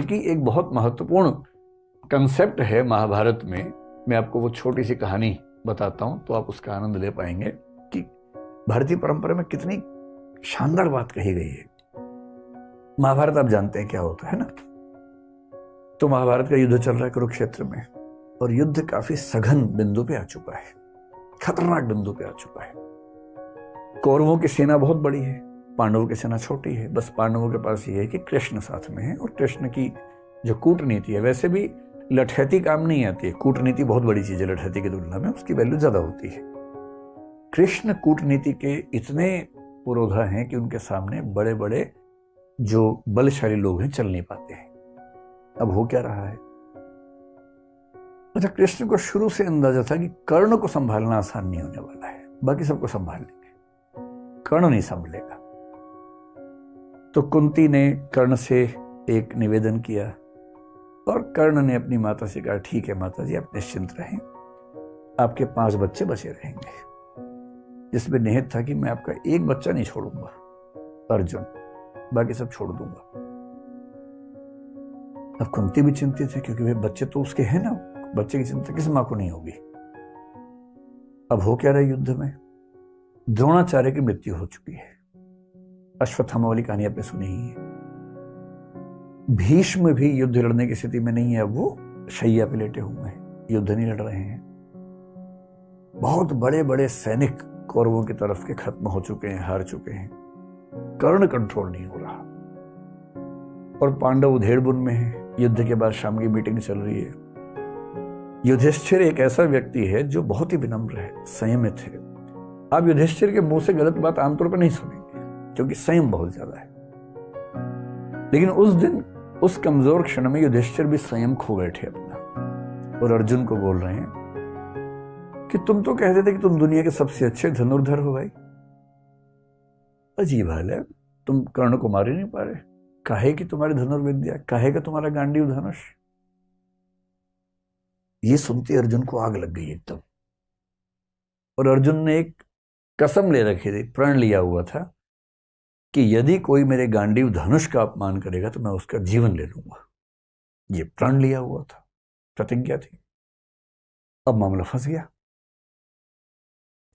की एक बहुत महत्वपूर्ण कंसेप्ट है महाभारत में। मैं आपको वो छोटी सी कहानी बताता हूं तो आप उसका आनंद ले पाएंगे कि भारतीय परंपरा में कितनी शानदार बात कही गई है। महाभारत आप जानते हैं क्या होता है ना। तो महाभारत का युद्ध चल रहा है कुरुक्षेत्र में, और युद्ध काफी सघन बिंदु पे आ चुका है, खतरनाक बिंदु पे आ चुका है। कौरवों की सेना बहुत बड़ी है, पांडवों की सेना छोटी है। बस पांडवों के पास ये है कि कृष्ण साथ में है, और कृष्ण की जो कूटनीति है, वैसे भी लठैती काम नहीं आती है, कूटनीति बहुत बड़ी चीज है लठैती की तुलना में, उसकी वैल्यू ज्यादा होती है। कृष्ण कूटनीति के इतने पुरोधा हैं कि उनके सामने बड़े बड़े जो बलशाली लोग हैं चल नहीं पाते हैं। अब हो क्या रहा है? अच्छा, कृष्ण को शुरू से अंदाजा था कि कर्ण को संभालना आसान नहीं होने वाला है, बाकी सबको संभाल लेंगे, कर्ण नहीं संभलेगा। तो कुंती ने कर्ण से एक निवेदन किया, और कर्ण ने अपनी माता से कहा, ठीक है माता जी, आप निश्चिंत रहें, आपके 5 बच्चे बचे रहेंगे। जिसमें निहित था कि मैं आपका एक बच्चा नहीं छोड़ूंगा, अर्जुन, बाकी सब छोड़ दूंगा। अब कुंती भी चिंतित है, क्योंकि वे बच्चे तो उसके हैं ना, बच्चे की चिंता किस मां को नहीं होगी। अब हो क्या रहा है युद्ध में? द्रोणाचार्य की मृत्यु हो चुकी है। अश्वत्थामा वाली कहानी आपने सुनी ही है। भीष्म भी युद्ध लड़ने की स्थिति में नहीं है, अब वो शैया पे लेटे हुए हैं, युद्ध नहीं लड़ रहे हैं। बहुत बड़े बड़े सैनिक कौरवों की तरफ के खत्म हो चुके हैं, हार चुके हैं। कर्ण कंट्रोल नहीं हो रहा, और पांडव उधेड़बुन में है। युद्ध के बाद शाम की मीटिंग चल रही है। युधिष्ठिर एक ऐसा व्यक्ति है जो बहुत ही विनम्र है, संयमित है। आप युधिष्ठिर के मुंह से गलत बात आमतौर पर नहीं सुनेंगे, क्योंकि संयम बहुत ज्यादा है। लेकिन उस दिन उस कमजोर क्षण में युधिष्ठिर भी संयम खो बैठे अपना, और अर्जुन को बोल रहे हैं कि तुम तो कहते थे कि तुम दुनिया के सबसे अच्छे धनुर्धर हो भाई। अजीब हाल है, तुम कर्ण को मार ही नहीं पा रहे। काहे कि तुम्हारी धनुर्विद्या, काहे का तुम्हारा गांडीव धनुष। ये सुनते अर्जुन को आग लग गई एकदम। और अर्जुन ने एक कसम ले रखी थी, प्रण लिया हुआ था कि यदि कोई मेरे गांडीव धनुष का अपमान करेगा तो मैं उसका जीवन ले लूंगा। ये प्रण लिया हुआ था, प्रतिज्ञा थी। अब मामला फंस गया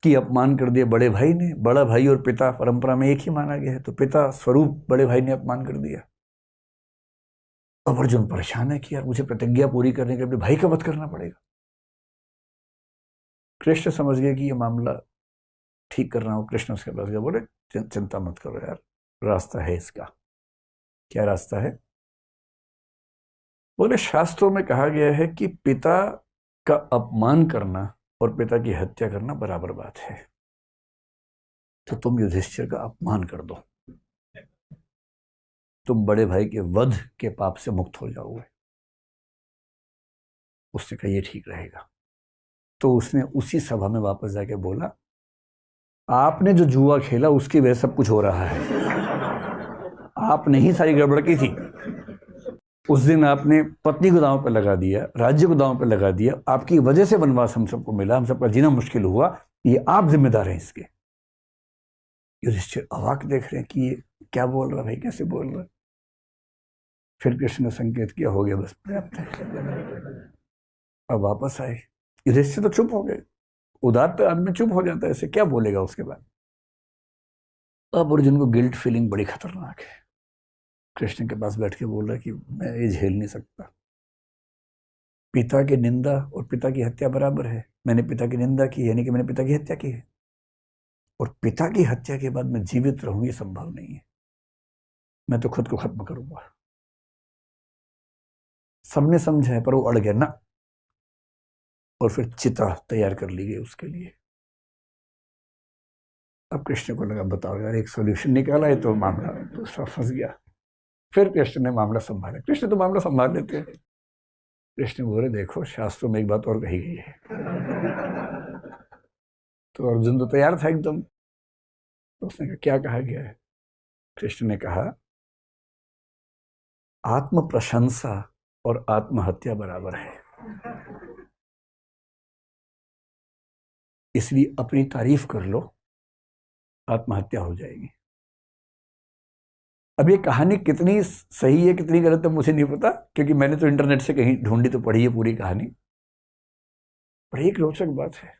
कि अपमान कर दिया बड़े भाई ने। बड़ा भाई और पिता परंपरा में एक ही माना गया है, तो पिता स्वरूप बड़े भाई ने अपमान कर दिया। अब अर्जुन परेशान है कि यार मुझे प्रतिज्ञा पूरी करने के लिए अपने भाई का वध करना पड़ेगा। कृष्ण समझ गए कि ये मामला ठीक कर रहा हूं। कृष्ण उसके पास गए, बोले चिंता मत करो यार, रास्ता है इसका। क्या रास्ता है? बोले शास्त्रों में कहा गया है कि पिता का अपमान करना और पिता की हत्या करना बराबर बात है। तो तुम युधिष्ठिर का अपमान कर दो, तुम बड़े भाई के वध के पाप से मुक्त हो जाओगे। उसने कहा ये ठीक रहेगा। तो उसने उसी सभा में वापस जाके बोला, आपने जो जुआ खेला उसकी वजह सब कुछ हो रहा है। आपने ही सारी गड़बड़ की थी। उस दिन आपने पत्नी को दांव पर लगा दिया, राज्य को दांव पर लगा दिया, आपकी वजह से वनवास हम सबको मिला, हम सबका जीना मुश्किल हुआ, ये आप जिम्मेदार हैं इसके। युधिष्ठिर अवाक देख रहे हैं कि ये क्या बोल रहा भाई, कैसे बोल रहा। फिर कृष्ण ने संकेत किया, हो गया बस पर्याप्त है। अब वापस आए। युधिष्ठिर तो चुप हो गए। उदार तो आदमी चुप हो जाता है, ऐसे क्या बोलेगा उसके बाद। अब अर्जुन को गिल्ट फीलिंग बड़ी खतरनाक है। कृष्ण के पास बैठ के बोल रहा है कि मैं ये झेल नहीं सकता। पिता की निंदा और पिता की हत्या बराबर है। मैंने पिता की निंदा की, यानी कि मैंने पिता की हत्या की है, और पिता की हत्या के बाद मैं जीवित रहूं ये संभव नहीं है। मैं तो खुद को खत्म करूंगा। सबने समझा है, पर वो अड़ गया ना, और फिर चिता तैयार कर ली गई उसके लिए। अब कृष्ण को लगा बताओ यार, एक सॉल्यूशन निकाला है तो मामला दूसरा फंस गया। फिर कृष्ण ने मामला संभाला। कृष्ण तो मामला संभाल लेते हैं। कृष्ण बोले देखो, शास्त्रों में एक बात और कही गई है। तो अर्जुन तो तैयार था एकदम। तो उसने कहा क्या कहा गया है? कृष्ण ने कहा, आत्म प्रशंसा और आत्महत्या बराबर है, इसलिए अपनी तारीफ कर लो, आत्महत्या हो जाएगी। अब ये कहानी कितनी सही है कितनी गलत है मुझे नहीं पता, क्योंकि मैंने तो इंटरनेट से कहीं ढूंढी तो पढ़ी है पूरी कहानी। पर एक रोचक बात है,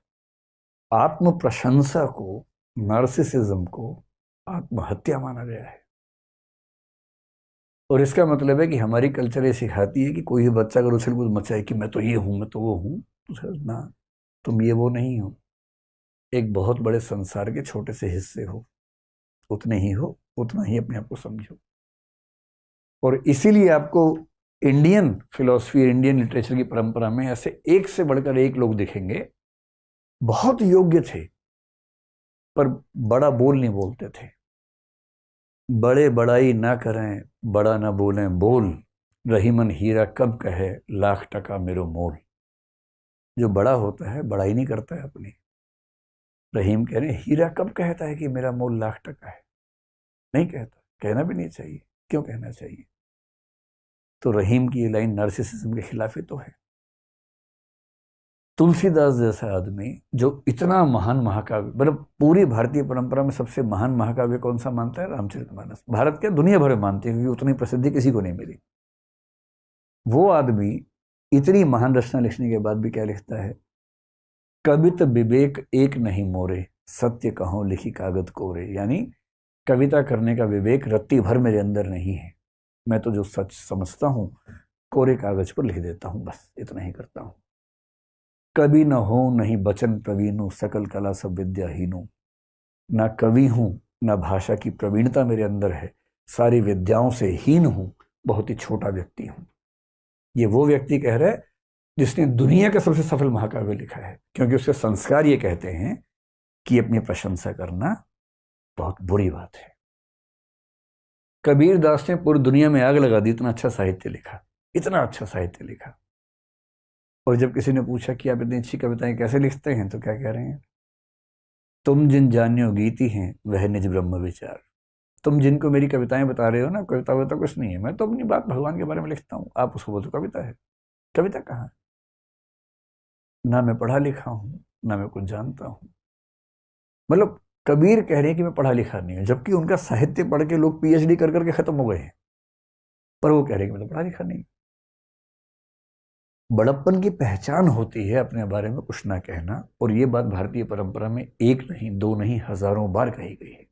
आत्म प्रशंसा को, नार्सिसिज्म को आत्महत्या माना गया है। और इसका मतलब है कि हमारी कल्चर ये सिखाती है कि कोई भी बच्चा अगर उछल कूद मचाए कि मैं तो ये हूं, मैं तो वो हूं, तो समझना तुम ये वो नहीं हो, एक बहुत बड़े संसार के छोटे से हिस्से हो, उतने ही हो, उतना ही अपने आप को समझो। और इसीलिए आपको इंडियन फिलॉसफी, इंडियन लिटरेचर की परंपरा में ऐसे एक से बढ़कर एक लोग दिखेंगे, बहुत योग्य थे पर बड़ा बोल नहीं बोलते थे। बड़े बड़ाई ना करें, बड़ा ना बोलें बोल, रहीमन हीरा कब कहे लाख टका मेरो मोल। जो बड़ा होता है बड़ाई नहीं करता है अपनी। रहीम कह रहे हैं हीरा कब कहता है कि मेरा मोल लाख टका है, नहीं कहता, कहना भी नहीं चाहिए। क्यों कहना चाहिए? तो रहीम की ये लाइन नार्सिसिज्म के खिलाफ ही तो है। तुलसीदास जैसा आदमी जो इतना महान महाकाव्य, मतलब पूरी भारतीय परंपरा में सबसे महान महाकाव्य कौन सा मानता है? रामचरितमानस। भारत के दुनिया भर में मानते हैं, क्योंकि उतनी प्रसिद्धि किसी को नहीं मिली। वो आदमी इतनी महान रचना लिखने के बाद भी क्या लिखता है? कवित विवेक एक नहीं मोरे, सत्य कहो लिखी कागज कोरे। यानी कविता करने का विवेक रत्ती भर मेरे अंदर नहीं है, मैं तो जो सच समझता हूं कोरे कागज पर लिख देता हूं, बस इतना ही करता हूं। कवि न हो नहीं बचन प्रवीणु, सकल कला सब विद्याहीनु। ना कवि हूं ना भाषा की प्रवीणता मेरे अंदर है, सारी विद्याओं से हीन हूं, बहुत ही छोटा व्यक्ति हूं। ये वो व्यक्ति कह रहा है जिसने दुनिया का सबसे सफल महाकाव्य लिखा है, क्योंकि उसके संस्कार ये कहते हैं कि अपनी प्रशंसा करना बहुत बुरी बात है। कबीर दास ने पूरी दुनिया में आग लगा दी, इतना अच्छा साहित्य लिखा, इतना अच्छा साहित्य लिखा। और जब किसी ने पूछा कि आप इतनी अच्छी कविताएं कैसे लिखते हैं, तो क्या कह रहे हैं? तुम जिन जान्यो गीति हैं वह निज ब्रह्म विचार। तुम जिनको मेरी कविताएं बता रहे हो ना, कविता वविता कुछ नहीं है, मैं तो अपनी बात भगवान के बारे में लिखता हूँ, आप उसको बोलते कविता है। कविता कहाँ? ना मैं पढ़ा लिखा हूं, ना मैं कुछ जानता हूं। मतलब कबीर कह रहे हैं कि मैं पढ़ा लिखा नहीं हूं, जबकि उनका साहित्य पढ़ के लोग पीएचडी कर करके खत्म हो गए हैं, पर वो कह रहे हैं कि मैं तो पढ़ा लिखा नहीं। बड़प्पन की पहचान होती है अपने बारे में कुछ ना कहना, और ये बात भारतीय परंपरा में एक नहीं, दो नहीं, हजारों बार कही गई है।